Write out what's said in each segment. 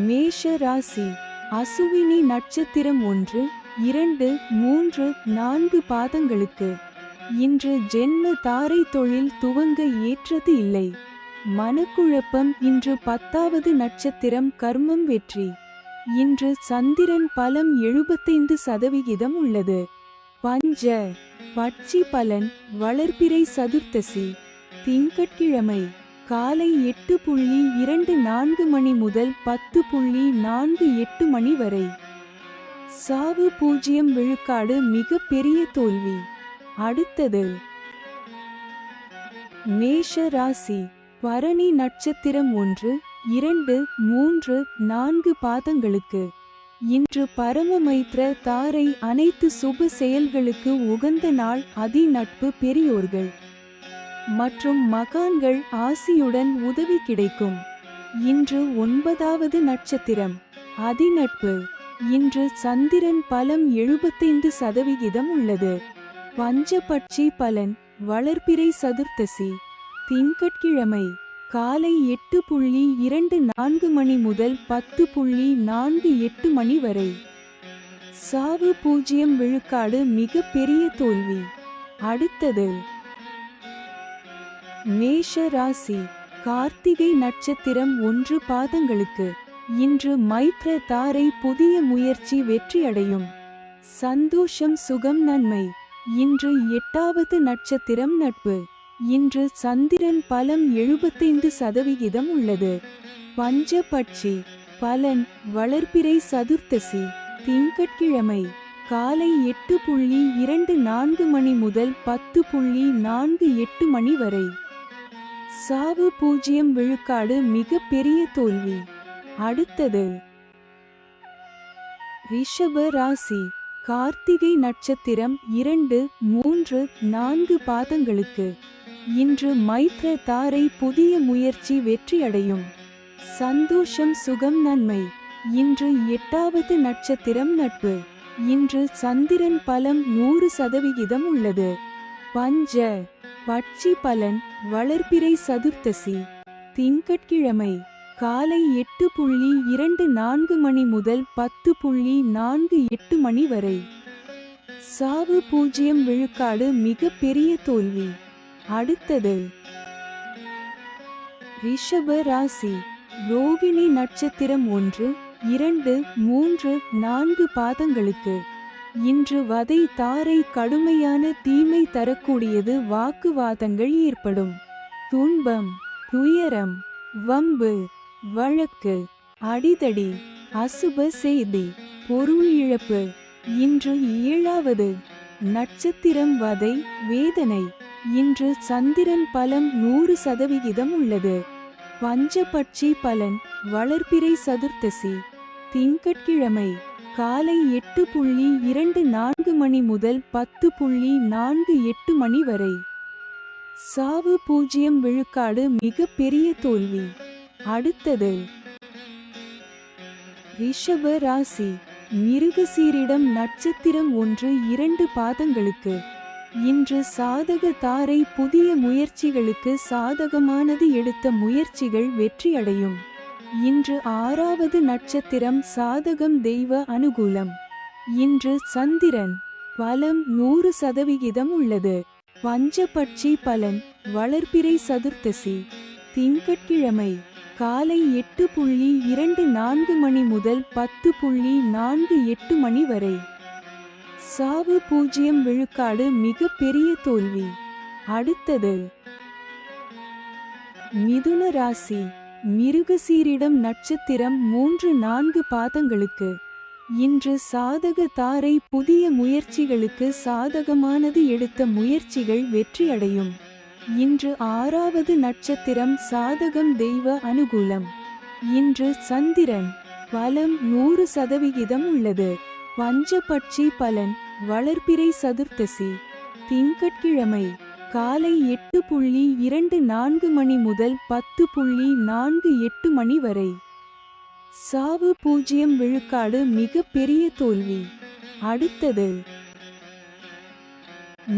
மேஷ ராசி. அசுவினி நட்சத்திரம் 1, 2, 3, 4 பாதங்களுக்கு. இன்று ஜென்ம தாரை தொழில் துவங்க ஏற்றது இல்லை. மனக்குழப்பம். இன்று 10வது நட்சத்திரம் கர்மம் வெற்றி. இன்று சந்திரன் பலம் 75% உள்ளது. பஞ்ச பட்சி பலன். வளர்பிறை சதுர்த்தசி திங்கட்கிழமை காலை 8:24 மணி முதல் 10:48 மணி வரை. சாவு 0 விழுக்காடு. மிக பெரிய தோல்வி. அடுத்தது மேஷ ராசி. பரணி நட்சத்திரம் 1, 2, 3, 4 பாதங்களுக்கு. இன்று பரமமைத்ர தாரை அனைத்து சுப செயல்களுக்கு உகந்த நாள். அதி நட்பு. பெரியோர்கள் மற்றும் மகான்கள் ஆசியுடன் உதவி கிடைக்கும். இன்று 9வது நட்சத்திரம் அதிநட்பு. இன்று சந்திரன் பலம் 75% உள்ளது. பஞ்சபட்சி பலன். வளர்பிறை சதுர்த்தசி திங்கட்கிழமை காலை 8:24 மணி முதல் 10:48 மணி வரை. சாவு 0 விழுக்காடு. மிக பெரிய தோல்வி. அடுத்தது மேஷ ராசி. கார்த்திகை நட்சத்திரம் 1 பாதங்களுக்கு. இன்று மைத்ர தாரை புதிய முயற்சி வெற்றியடையும். சந்தோஷம் சுகம் நன்மை. இன்று 8வது நட்சத்திரம் நட்பு. இன்று சந்திரன் பலம் 75% உள்ளது. பஞ்சபட்சி பலன். வளர்பிறை சதுர்த்தசி திங்கட்கிழமை காலை 8:24 மணி முதல் 10:48 மணி வரை. சாவு 0 விழுக்காடு. மிக பெரிய தோல்வி. அடுத்தது ரிஷப ராசி. கார்த்திகை நட்சத்திரம் 2, 3, 4 பாதங்களுக்கு. இன்று மைத்ர தாரை புதிய முயற்சி வெற்றியடையும். சந்தோஷம் சுகம் நன்மை. இன்று 8வது நட்சத்திரம் நட்பு. இன்று சந்திரன் பலம் 100% உள்ளது. பஞ்ச பட்சி பலன். வளர்பிறை சதுர்த்தசி திங்கட்கிழமை காலை 8:24 மணி முதல் 10:48 மணி வரை. சாவு 0 விழுக்காடு. மிக பெரிய தோல்வி. அடுத்தது ரிஷப ராசி. ரோகிணி நட்சத்திரம் 1, 2, 3, 4 பாதங்களுக்கு. இன்று வதை தாரை கடுமையான தீமை தரக்கூடியது. வாக்குவாதங்கள் ஏற்படும். துன்பம் துயரம் வம்பு வழக்கு அடிதடி அசுப செய்தி பொருள் இழப்பு. இன்று 7வது நட்சத்திரம் வதை வேதனை. இன்று சந்திரன் பலம் 100% உள்ளது. பஞ்சபட்சி பலன். வளர்பிறை சதுர்த்தசி திங்கட்கிழமை காலை 8:24 மணி முதல் 10:48 மணி வரை. சாவு 0 விழுக்காடு. மிக பெரிய தோல்வி. அடுத்தது ரிஷப ராசி. மிருகசீரிடம் நட்சத்திரம் 1, 2 பாதங்களுக்கு. இன்று சாதக தாரை புதிய முயற்சிகளுக்கு சாதகமானது. எடுத்த முயற்சிகள் வெற்றியடையும். இன்று 6வது நட்சத்திரம் சாதகம். தெய்வ அனுகூலம். இன்று சந்திரன் பலம் 100% உள்ளது. பஞ்சபட்சி பலன். வளர்பிறை சதுர்த்தசி திங்கட்கிழமை காலை 8:24 மணி முதல் 10:48 மணி வரை. சாவு 0 விழுக்காடு. மிக பெரிய தோல்வி. அடுத்தது மிதுன ராசி. மிருகசீரிடம் நட்சத்திரம் 3, 4 பாதங்களுக்கு. இன்று சாதக தாரை புதிய முயற்சிகளுக்கு சாதகமானது. எடுத்த முயற்சிகள் வெற்றியடையும். இன்று 6வது நட்சத்திரம் சாதகம். தெய்வ அனுகூலம். இன்று சந்திரன் பலம் 100% உள்ளது. பஞ்சபட்சி பலன். வளர்பிறை சதுர்த்தசி திங்கட்கிழமை காலை 8:24 மணி முதல் 10:48 மணி வரை. சாவு 0 விழுக்காடு. மிக பெரிய தோல்வி. அடுத்தது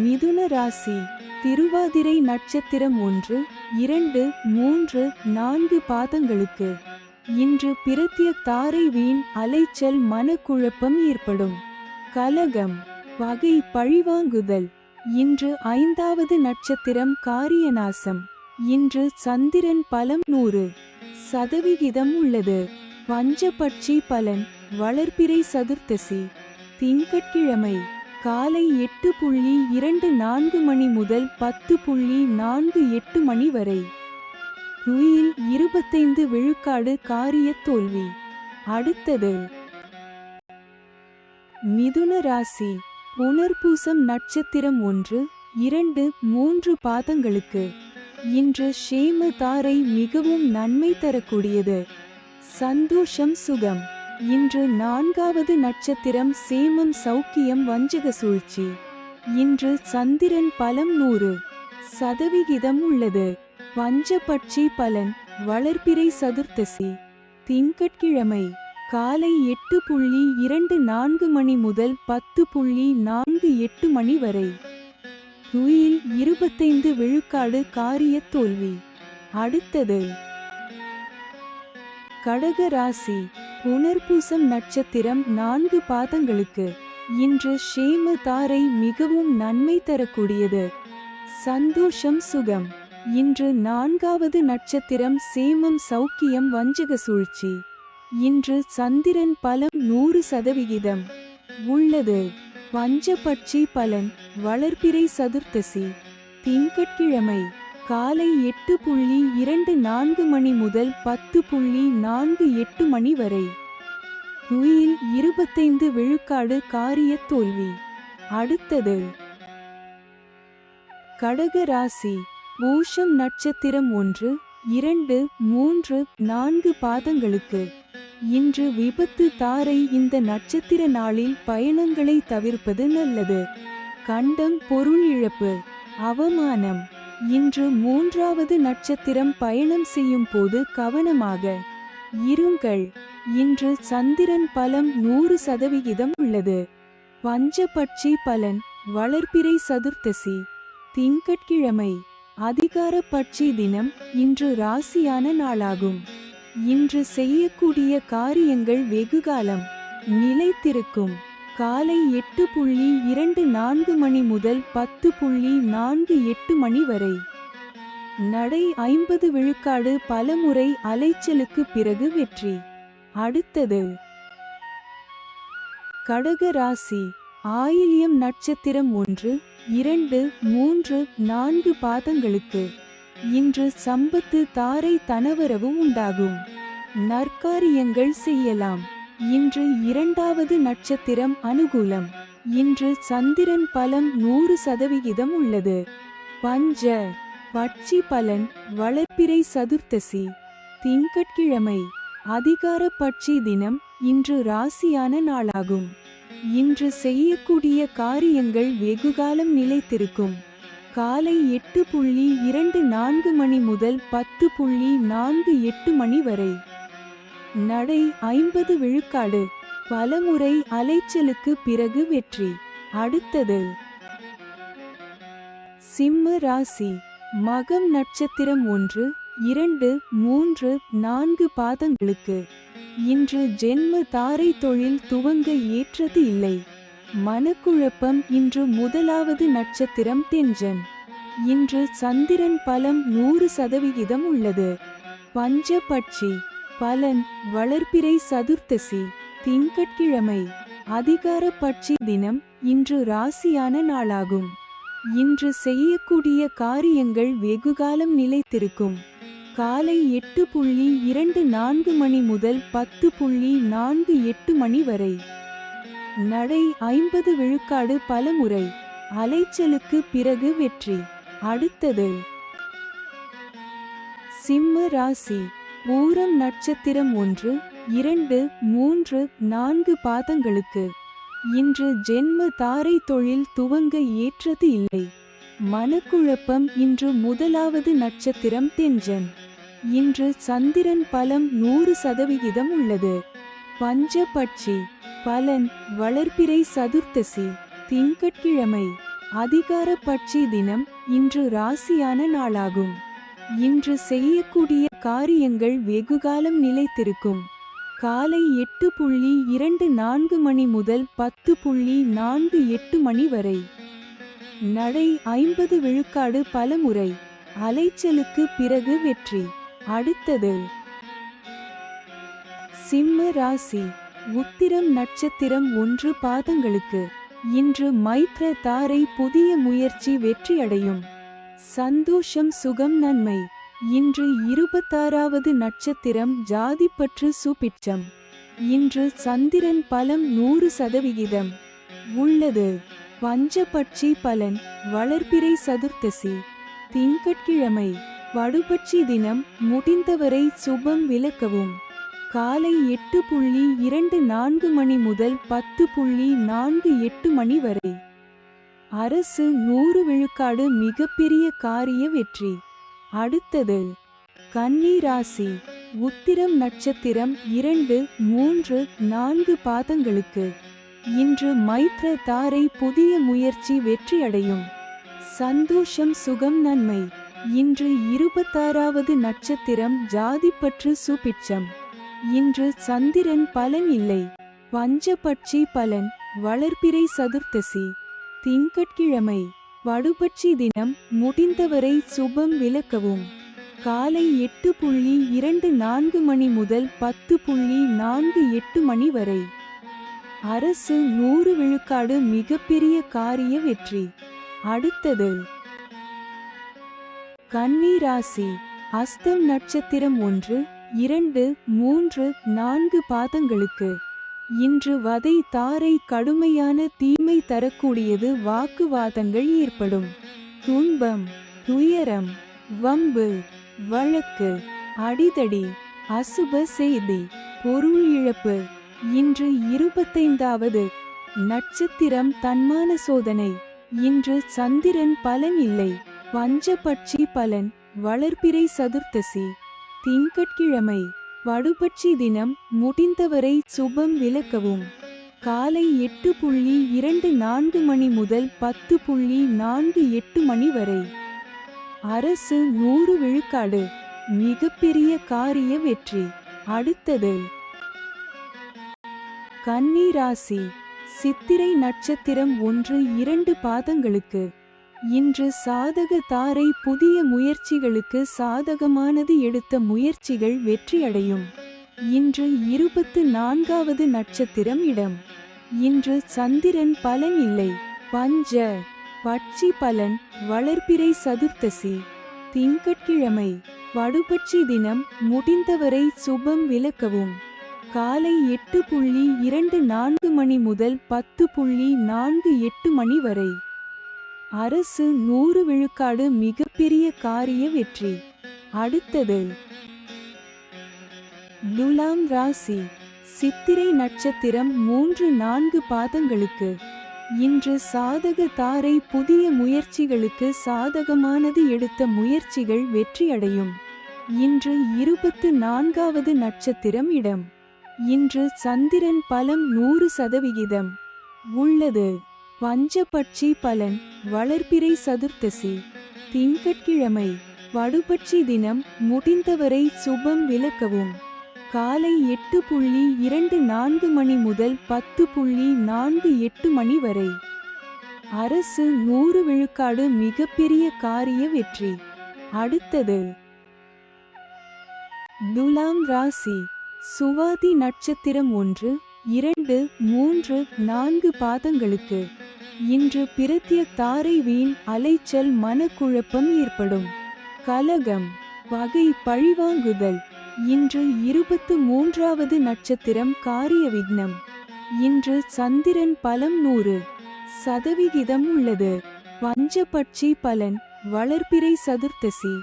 மிதுன ராசி. திருவாதிரை நட்சத்திரம் 1, 2, 3, 4 பாதங்களுக்கு இன்று பிரத்ய தாரை வீண் அலைச்சல் மனக்குழப்பம் ஏற்படும். கலகம் பகை பழிவாங்குதல். இன்று 5வது நட்சத்திரம் காரியநாசம். இன்று சந்திரன் பலம் 100% உள்ளது. பஞ்சபட்சி பலன் வளர்பிறை சதுர்த்தசி திங்கட்கிழமை காலை 8:24 மணி முதல் 10:48 மணி வரை. குயில் 25 விழுக்காடு காரிய தோல்வி. அடுத்தது மிதுன ராசி. புனர்பூசம் நட்சத்திரம் 1, 2, 3 பாதங்களுக்கு இன்று ஷேம தாரை மிகவும் நன்மை தரக்கூடியது. சந்தோஷம் சுகம். இன்று 4வது நட்சத்திரம் சேமம் சௌக்கியம் வஞ்சக சூழ்ச்சி. இன்று சந்திரன் பலம் 100% உள்ளது. பஞ்சபட்சி பலன் வளர்பிறை சதுர்த்தசி திங்கட்கிழமை காலை 8:24 மணி முதல் 10:48 மணி வரை. குயில் 25 விழுக்காடு காரிய தோல்வி. அடுத்தது கடக ராசி. புனர்பூசம் நட்சத்திரம் 4 பாதங்களுக்கு இன்று ஷேம தாரை மிகவும் நன்மை தரக்கூடியது. சந்தோஷம் சுகம். இன்று 4வது நட்சத்திரம் சேமம் சௌக்கியம் வஞ்சக சூழ்ச்சி. இன்று சந்திரன் பலம் 100% உள்ளது. பஞ்சபட்சி பலன் வளர்பிறை சதுர்த்தசி திங்கட்கிழமை காலை 8:24 மணி முதல் 10:48 மணி வரை. குயில் 25 விழுக்காடு காரிய தோல்வி. அடுத்தது கடக ராசி. பூஷம் நட்சத்திரம் 1, 2, 3, 4 பாதங்களுக்கு இன்று விபத்து தாரை. இந்த நட்சத்திர நாளில் பயணங்களை தவிர்ப்பது நல்லது. கண்டம் பொருள் இழப்பு அவமானம். இன்று 3வது நட்சத்திரம் பயணம் செய்யும் போது கவனமாக இருங்கள். இன்று சந்திரன் பலம் 100% உள்ளது. பஞ்சபட்சி பலன் வளர்பிறை சதுர்த்தசி திங்கட்கிழமை அதிகார பட்சி தினம். இன்று ராசியான நாளாகும். இன்று செய்யக்கூடிய காரியங்கள் வெகுகாலம் நிலைத்திருக்கும். காலை 8:24 மணி முதல் 10:48 மணி வரை. நடை 50 விழுக்காடு பலமுறை அலைச்சலுக்கு பிறகு வெற்றி. அடுத்தது கடக ராசி. ஆயில்யம் நட்சத்திரம் 1, 2, 3, 4 பாதங்களுக்கு இன்று சம்பத்து தாரை தனவரவு உண்டாகும். நற்காரியங்கள் செய்யலாம். இன்று 2வது நட்சத்திரம் அனுகூலம். இன்று சந்திரன் பலம் 100% உள்ளது. பஞ்ச பட்சி பலன் வளர்பிறை சதுர்த்தசி திங்கட்கிழமை அதிகார பட்சி தினம். இன்று ராசியான நாளாகும். இன்று செய்யக்கூடிய காரியங்கள் வெகுகாலம் நிலைத்திருக்கும். காலை 8:24 மணி முதல் 10:48 மணி வரை. நடை 50 விழுக்காடு பலமுறை அலைச்சலுக்கு பிறகு வெற்றி. அடுத்தது சிம்ம ராசி. மகம் நட்சத்திரம் 1, 2, 3, 4 பாதங்களுக்கு இன்று ஜென்ம தாரை தொழில் துவங்க ஏற்றது இல்லை. மனக்குழப்பம். இன்று 1வது நட்சத்திரம் தெஞ்சன். இன்று சந்திரன் பலம் 100% உள்ளது. பஞ்சபட்சி பலன் வளர்பிறை சதுர்த்தசி திங்கட்கிழமை அதிகார பட்சி தினம். இன்று ராசியான நாளாகும். இன்று செய்யக்கூடிய காரியங்கள் வெகுகாலம் நிலைத்திருக்கும். காலை 8:24 மணி முதல் 10:48 மணி வரை. நடை 50 விழுக்காடு பலமுறை அலைச்சலுக்கு பிறகு வெற்றி. அடுத்தது சிம்ம ராசி. பூரம் நட்சத்திரம் 1, 2, 3, 4 பாதங்களுக்கு இன்று ஜென்ம தாரை தொழில் துவங்க ஏற்றது இல்லை. மனக்குழப்பம். இன்று 1வது நட்சத்திரம் தெஞ்சன். இன்று சந்திரன் பலம் 100% உள்ளது. பஞ்சபட்சி பலன் வளர்பிறை சதுர்த்தசி திங்கட்கிழமை அதிகார பட்சி தினம். இன்று ராசியான நாளாகும். இன்று செய்யக்கூடிய காரியங்கள் வெகுகாலம் நிலைத்திருக்கும். காலை 8:24 மணி முதல் 10:48 மணி வரை. நடை 50 விழுக்காடு பலமுறை. அலைச்சலுக்கு பிறகு வெற்றி. அடுத்தது சிம்ம ராசி. உத்திரம் நட்சத்திரம் 1 பாதங்களுக்கு. இன்று மைத்ர தாரை புதிய முயற்சி வெற்றியடையும். சந்தோஷம் சுகம் நன்மை. இன்று 26வது நட்சத்திரம் ஜாதிப்பற்று சுபிட்சம். இன்று சந்திரன் பலம் 100% உள்ளது. பஞ்சபட்சி பலன். வளர்பிறை சதுர்த்தசி திங்கட்கிழமை. வடுபட்சி தினம். முடிந்தவரை சுபம் விலக்கவும். காலை 8:24 மணி முதல் 10:48 மணி வரை. அரசு 100 விழுக்காடு மிகப்பெரிய காரிய வெற்றி. அடுத்தது கன்னி ராசி. உத்திரம் நட்சத்திரம் 2, 3, 4 பாதங்களுக்கு. இன்று மைத்ர தாரை புதிய முயற்சி வெற்றியடையும். சந்தோஷம் சுகம் நன்மை. இன்று 26வது நட்சத்திரம் ஜாதிப்பற்று சுபிட்சம். இன்று சந்திரன் பலன் இல்லை. பஞ்சபட்சி பலன். வளர்பிறை சதுர்த்தசி திங்கட்கிழமை. வடுபட்சி தினம். முடிந்தவரை சுபம் விலக்கவும். காலை 8:24 மணி முதல் 10:48 மணி வரை. அரசு 100 விழுக்காடு மிகப்பெரிய காரிய வெற்றி. அடுத்தது கன்னி ராசி. அஸ்தம் நட்சத்திரம் 1, 2, 3, 4 பாதங்களுக்கு. இன்று வதை தாரை கடுமையான தீமை தரக்கூடியது. வாக்குவாதங்கள் ஏற்படும். துன்பம், துயரம், வம்பு, வழக்கு, அடிதடி, அசுப செய்தி, பொருள் இழப்பு. இன்று 25வது நட்சத்திரம் தன்மான சோதனை. இன்று சந்திரன் பலன் இல்லை. பஞ்சபட்சி பலன். வளர்பிறை சதுர்த்தசி திங்கட்கிழமை. வடுபட்சி தினம். முடிந்தவரை சுபம் விலக்கவும். காலை 8:24 மணி முதல் 10:48 மணி வரை. அரசு 100 விழுக்காடு மிகப்பெரிய காரிய வெற்றி. அடுத்தது கன்னி ராசி. சித்திரை நட்சத்திரம் 1, 2 பாதங்களுக்கு. இன்று சாதக தாரை புதிய முயற்சிகளுக்கு சாதகமானது. எடுத்த முயற்சிகள் வெற்றியடையும். இன்று 24வது நட்சத்திரம் இடம். இன்று சந்திரன் பலன் இல்லை. பஞ்ச பட்சி பலன். வளர்பிறை சதுர்த்தசி திங்கட்கிழமை. வடுபட்சி தினம். முடிந்தவரை சுபம் விலக்கவும். காலை 8:24 மணி முதல் 10:48 மணி வரை. அரசு 100 விழுக்காடு மிகப்பெரிய காரிய வெற்றி. அடுத்தது துலாம் ராசி. சித்திரை நட்சத்திரம் 3, 4 பாதங்களுக்கு. இன்று சாதக தாரை புதிய முயற்சிகளுக்கு சாதகமானது. எடுத்த முயற்சிகள் வெற்றியடையும். இன்று 24வது நட்சத்திரம் இடம். இன்று சந்திரன் பலம் 100% உள்ளது. பஞ்சபட்சி பலன். வளர்பிறை சதுர்த்தசி திங்கட்கிழமை. வடுபட்சி தினம். முடிந்தவரை சுபம் விலக்கவும். காலை 8:24 மணி முதல் 10:48 மணி வரை. அரசு 100 விழுக்காடு மிகப்பெரிய காரிய வெற்றி. அடுத்தது துலாம் ராசி. சுவாதி நட்சத்திரம் 1, 2, 3, 4 பாதங்களுக்கு. இன்று பிரத்ய தாரை வீண் அலைச்சல் மனக்குழப்பம் ஏற்படும். கலகம், பகை, பழிவாங்குதல். இன்று 23வது நட்சத்திரம் காரிய விக்னம். இன்று சந்திரன் பலம் 100% உள்ளது. பஞ்சபட்சி பலன். வளர்பிறை சதுர்த்தசி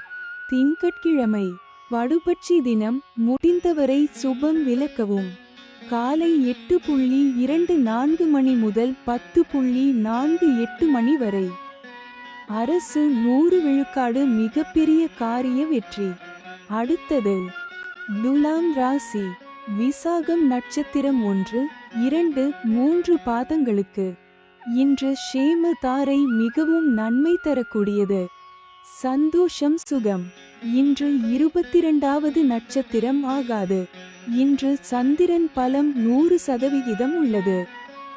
திங்கட்கிழமை. வடுபட்சி தினம். முடிந்தவரை சுபம் விலக்கவும். காலை 8:24 மணி முதல் 10:48 மணி வரை. அரசு 100 விழுக்காடு மிகப்பெரிய காரிய வெற்றி. அடுத்தது துலாம் ராசி. விசாகம் நட்சத்திரம் 1, 2, 3 பாதங்களுக்கு. இன்று ஷேம தாரை மிகவும் நன்மை தரக்கூடியது. சந்தோஷம் சுகம். இன்று 22வது நட்சத்திரம் ஆகாது. இன்று சந்திரன் பலம் 100% உள்ளது.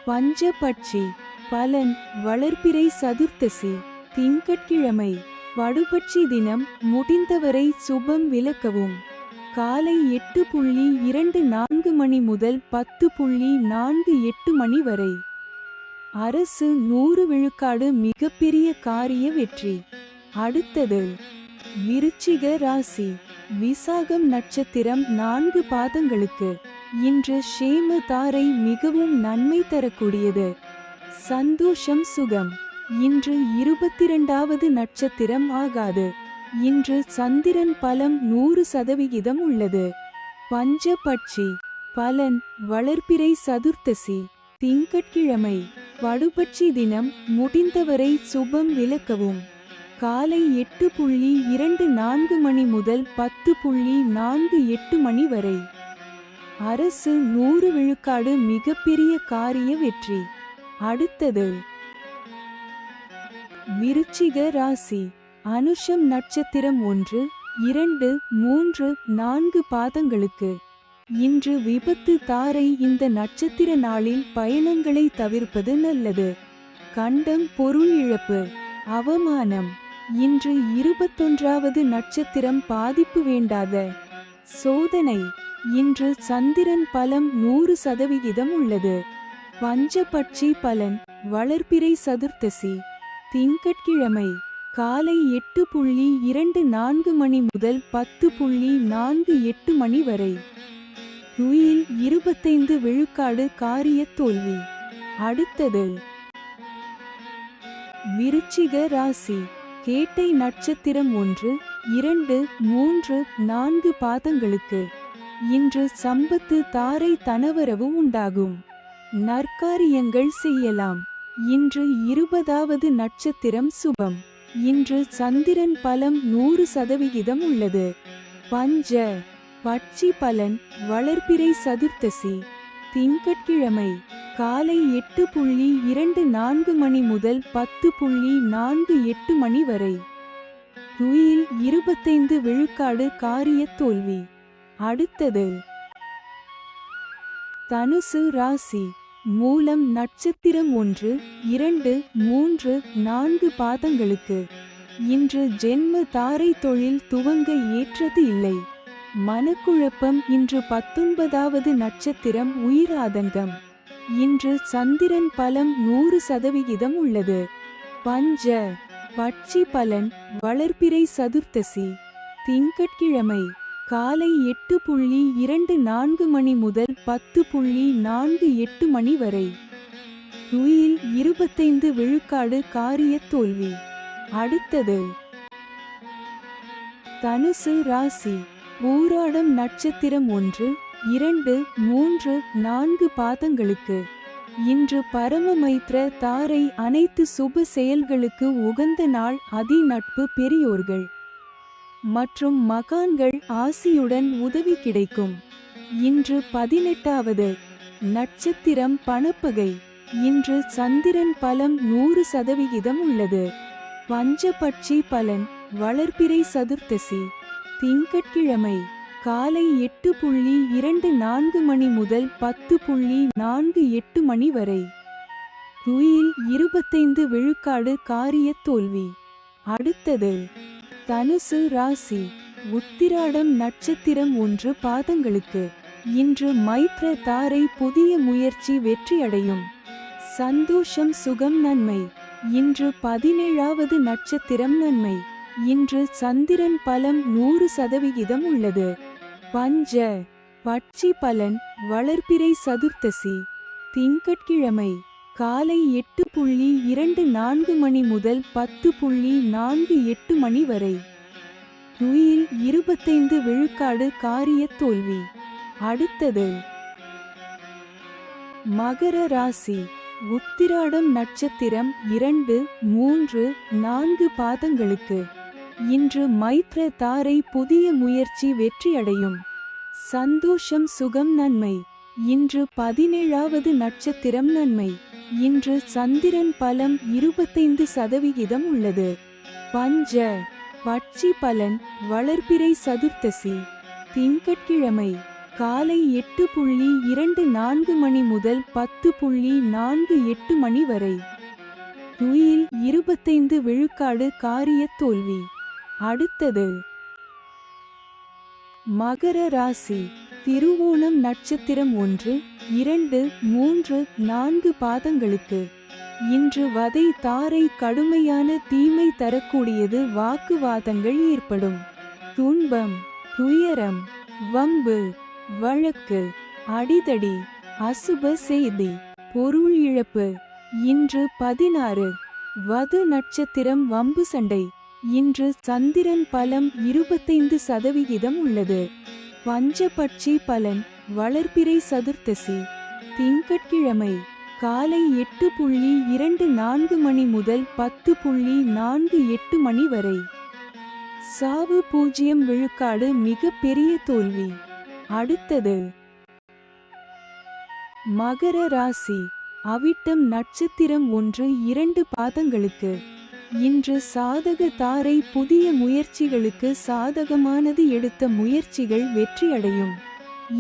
பஞ்சபட்சி. பலன் வளர்பிறை சதுர்த்தசி திங்கட்கிழமை. படுபட்சி தினம். முடிந்தவரை சுபம் விலக்கவும். காலை 8:24 மணி முதல் 10:48 மணி வரை. அரசு 100 விழுக்காடு மிகப்பெரிய காரிய வெற்றி. அடுத்தது விருச்சிக ராசி. விசாகம் நட்சத்திரம் 4 பாதங்களுக்கு. இன்று ஷேம தாரை மிகவும் நன்மை தரக்கூடியது. சந்தோஷம் சுகம். இன்று 22வது நட்சத்திரம் ஆகாது. இன்று சந்திரன் பலம் 100% உள்ளது. பஞ்சபட்சி. பலன் வளர்பிறை சதுர்த்தசி திங்கட்கிழமை. படுபட்சி தினம். முடிந்தவரை சுபம் விலக்கவும். காலை 8:24 மணி முதல் 10:48 மணி வரை. அரசு 100 விழுக்காடு மிகப்பெரிய காரிய வெற்றி. அடுத்தது விருச்சிக ராசி. அனுஷம் நட்சத்திரம் 1, 2, 3, 4 பாதங்களுக்கு. இன்று விபத்து தாரை. இந்த நட்சத்திர நாளில் பயணங்களை தவிர்ப்பது நல்லது. கண்டம் பொருள் இழப்பு. அவமானம். இன்று 21வது நட்சத்திரம் பாதிப்பு வேண்டாத சோதனை. இன்று சந்திரன் பலம் 100% உள்ளது. பஞ்சபட்சி பலன் வளர்பிறை சதுர்த்தசி திங்கட்கிழமை. காலை 8:24 மணி முதல் 10:48 மணி வரை. துயில் 25 விழுக்காடு காரிய தோல்வி. அடுத்தது விருச்சிக ராசி. கேட்டை நட்சத்திரம் 1, 2, 3, 4 பாதங்களுக்கு. இன்று சம்பத்து தாரை தனவரவு உண்டாகும். நற்காரியங்கள் செய்யலாம். இன்று 20வது நட்சத்திரம் சுபம். இன்று சந்திரன் பலம் 100% உள்ளது. பஞ்ச பட்சி பலன் வளர்பிறை சதுர்த்தசி திங்கட்கிழமை. காலை 8:24 மணி முதல் 10:48 மணி வரை. துயில் 25 விழுக்காடு காரிய தோல்வி. அடுத்தது தனுசு ராசி. மூலம் நட்சத்திரம் 1, 2, 3, 4 பாதங்களுக்கு. இன்று ஜென்ம தாரை தொழில் துவங்க ஏற்றது இல்லை. மனக்குழப்பம். இன்று 19வது நட்சத்திரம் உயிர் ஆதங்கம். இன்று சந்திரன் பலம் 100% உள்ளது. பஞ்ச பட்சி பலன் வளர்பிறை சதுர்த்தசி திங்கட்கிழமை. காலை 8:24 மணி முதல் 10:48 மணி வரை. துயில் 25 விழுக்காடு காரிய தோல்வி. அடுத்தது தனுசு ராசி. ஊராடம் நட்சத்திரம் 1, 2, 3, 4 பாதங்களுக்கு. இன்று பரமமைத்ர தாரை. அனைத்து சுப செயல்களுக்கு உகந்த நாள். அதி நட்பு பெரியோர்கள் மற்றும் மகான்கள் ஆசியுடன் உதவி கிடைக்கும். இன்று 18வது நட்சத்திரம் பணப்பகை. இன்று சந்திரன் பலம் 100% உள்ளது. பஞ்சபட்சி பலன் வளர்பிறை சதுர்த்தசி திங்கட்கிழமை. காலை 8:24 மணி முதல் 10:48 மணி வரை. துயில் 25 விழுக்காடு காரிய தோல்வி. அடுத்தது தனுசு ராசி. உத்திராடம் நட்சத்திரம் 1 பாதங்களுக்கு. இன்று மைத்ர தாரை. புதிய முயற்சி வெற்றியடையும். சந்தோஷம் சுகம் நன்மை. இன்று 17வது நட்சத்திரம் நன்மை. இன்று சந்திரன் பலம் 100% உள்ளது. பஞ்ச பட்சி பலன் வளர்பிறை சதுர்த்தசி திங்கட்கிழமை. காலை 8:24 மணி முதல் 10:48 மணி வரை. துயில் 25 விழுக்காடு காரிய தோல்வி. அடுத்தது மகர ராசி. உத்திராடம் நட்சத்திரம் 2, 3, 4 பாதங்களுக்கு. இன்று மைத்ர தாரை. புதிய முயற்சி வெற்றியடையும். சந்தோஷம் சுகம் நன்மை. இன்று 17வது நட்சத்திரம் நன்மை. இன்று சந்திரன் பலம் 25% உள்ளது. பஞ்ச பட்சி பலன் வளர்பிறை சதுர்த்தசி திங்கட்கிழமை காலை 8:24 மணி முதல் 10:48 மணி வரை. துயில் 25 விழுக்காடு காரிய தோல்வி. அடுத்தது மகர ராசி. திருவோணம் நட்சத்திரம் 1, 2, 3, 4 பாதங்களுக்கு. இன்று வதை தாரை கடுமையான தீமை தரக்கூடியது. வாக்குவாதங்கள் ஏற்படும். துன்பம், துயரம், வம்பு, வழக்கு, அடிதடி, அசுப செய்தி, பொருள் இழப்பு. இன்று 16. வது நட்சத்திரம் வம்பு சண்டை. இன்று சந்திரன் பலம் 25% உள்ளது. பஞ்சபட்சி பலன் வளர்பிறை சதுர்த்தசி திங்கட்கிழமை காலை 8:24 மணி முதல் 10:48 மணி வரை. சாவு 0 விழுக்காடு மிக பெரிய தோல்வி. அடுத்தது மகர ராசி. அவிட்டம் நட்சத்திரம் 1, 2 பாதங்களுக்கு. இன்று சாதக தாரை புதிய முயற்சிகளுக்கு சாதகமானது. எடுத்த முயற்சிகள் வெற்றியடையும்.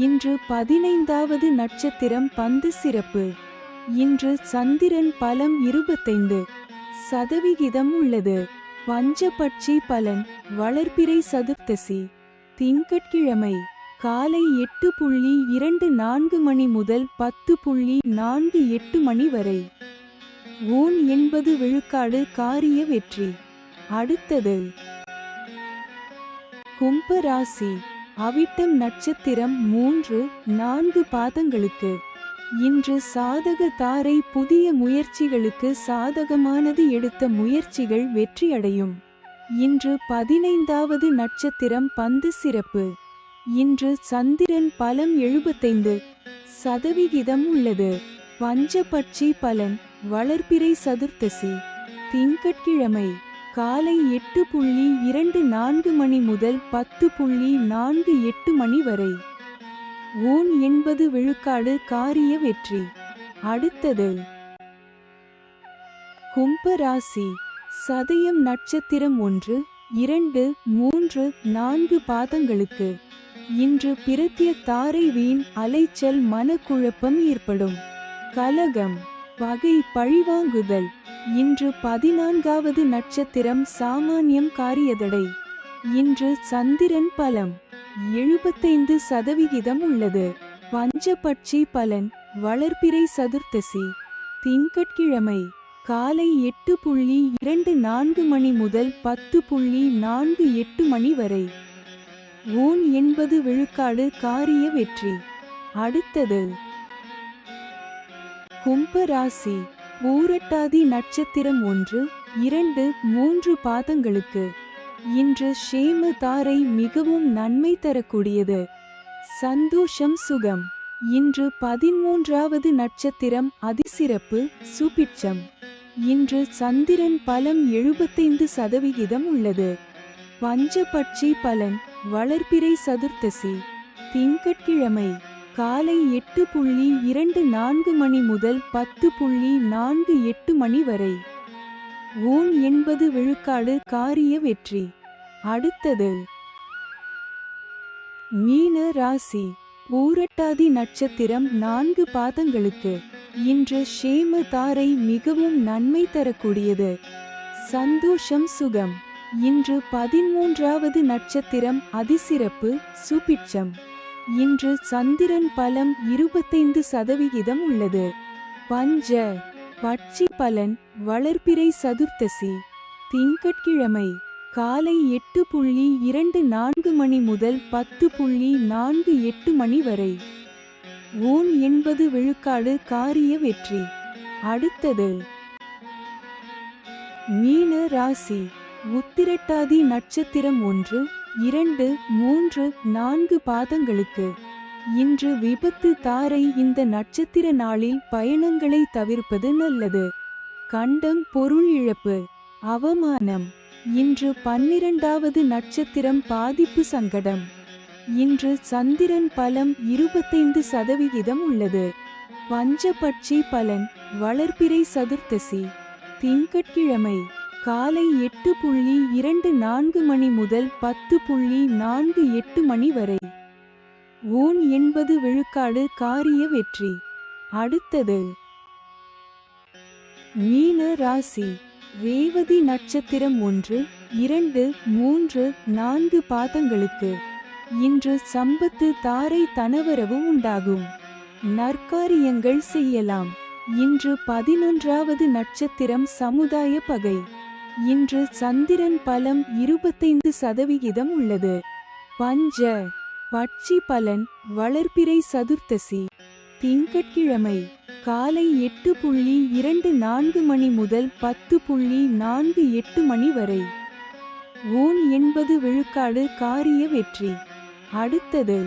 இன்று 15வது நட்சத்திரம் பந்து சிறப்பு. இன்று சந்திரன் பலம் 25% உள்ளது. பஞ்சபட்சி பலன் வளர்பிறை சதுர்த்தசி திங்கட்கிழமை காலை 8:24 மணி முதல் 10:48 மணி வரை. ஊன் 80 விழுக்காடு காரிய வெற்றி. அடுத்தது கும்ப ராசி. அவிட்டம் நட்சத்திரம் 3, 4 பாதங்களுக்கு. இன்று சாதக தாரை புதிய முயற்சிகளுக்கு சாதகமானது. எடுத்த முயற்சிகள் வெற்றியடையும். இன்று 15வது நட்சத்திரம் பந்து சிறப்பு. இன்று சந்திரன் பலம் 75% உள்ளது. பஞ்சபட்சி பலன் வளர்பிறை சதுர்த்தசி திங்கட்கிழமை காலை 8:24 மணி முதல் 10:48 மணி வரை. ஊன் 80 விழுக்காடு காரிய வெற்றி. அடுத்தது கும்ப ராசி. சதயம் நட்சத்திரம் 1, 2, 3, 4 பாதங்களுக்கு. இன்று பிரத்ய தாரை வீண் அலைச்சல் மனக்குழப்பம் ஏற்படும். கலகம், பகை, பழிவாங்குதல். இன்று 14வது நட்சத்திரம் சாமானியம் காரியதடை. இன்று சந்திரன் பலம் 75% உள்ளது. பஞ்சபட்சி பலன் வளர்பிறை சதுர்த்தசி திங்கட்கிழமை காலை 8:24 மணி முதல் 10:48 மணி வரை. ஊன் 80 விழுக்காடு காரிய வெற்றி. அடுத்தது கும்ப ராசி. பூரட்டாதி நட்சத்திரம் 1, 2, 3 பாதங்களுக்கு. இன்று ஷேம தாரை மிகவும் நன்மை தரக்கூடியது. சந்தோஷம், சுகம். இன்று 13வது நட்சத்திரம் அதிசிறப்பு சுபிட்சம். இன்று சந்திரன் பலம் 75% உள்ளது. பஞ்சபட்சி பலன் வளர்பிறை சதுர்த்தசி திங்கட்கிழமை காலை 8:24 மணி முதல் 10:48 மணி வரை. ஊன் 80 விழுக்காடு காரிய வெற்றி. அடுத்தது மீன ராசி. பூரட்டாதி நட்சத்திரம் 4 பாதங்களுக்கு. இன்று ஷேம தாரை மிகவும் நன்மை தரக்கூடியது. சந்தோஷம், சுகம். இன்று 13வது நட்சத்திரம் அதிசிறப்பு சுபிட்சம். இன்று சந்திரன் பலம் 25% உள்ளது. பஞ்ச பட்சி பலன் வளர்பிறை சதுர்த்தசி திங்கட்கிழமை காலை 8:24 மணி முதல் 10:48 மணி வரை. ஊன் 80 விழுக்காடு காரிய வெற்றி. அடுத்தது மீன ராசி. உத்திரட்டாதி நட்சத்திரம் 1, 2, 3, 4 பாதங்களுக்கு. இன்று விபத்து தாரை. இந்த நட்சத்திர நாளில் பயணங்களை தவிர்ப்பது நல்லது. கண்டம், பொருள் இழப்பு, அவமானம். இன்று 12வது நட்சத்திரம் பாதிப்பு, சங்கடம். இன்று சந்திரன் பலம் 25% உள்ளது. பஞ்சபட்சி பலன் வளர்பிறை சதுர்த்தசி திங்கட்கிழமை காலை 8:24 மணி முதல் 10:48 மணி வரை. ஓன் 80 விழுக்காடு காரிய வெற்றி. அடுத்தது மீன ராசி. ரேவதி நட்சத்திரம் 1, 2, 3, 4 பாதங்களுக்கு இன்று சம்பத்து தாரை தனவரவு உண்டாகும். நற்காரியங்கள் செய்யலாம். இன்று 11வது நட்சத்திரம் சமுதாய பகை. இன்று சந்திரன் பலம் 25% உள்ளது. பஞ்ச பட்சி பலன் வளர்பிறை சதுர்த்தசி திங்கட்கிழமை காலை 8:24 மணி முதல் 10:48 மணி வரை. ஓன் 80 விழுக்காடு காரிய வெற்றி. அடுத்தது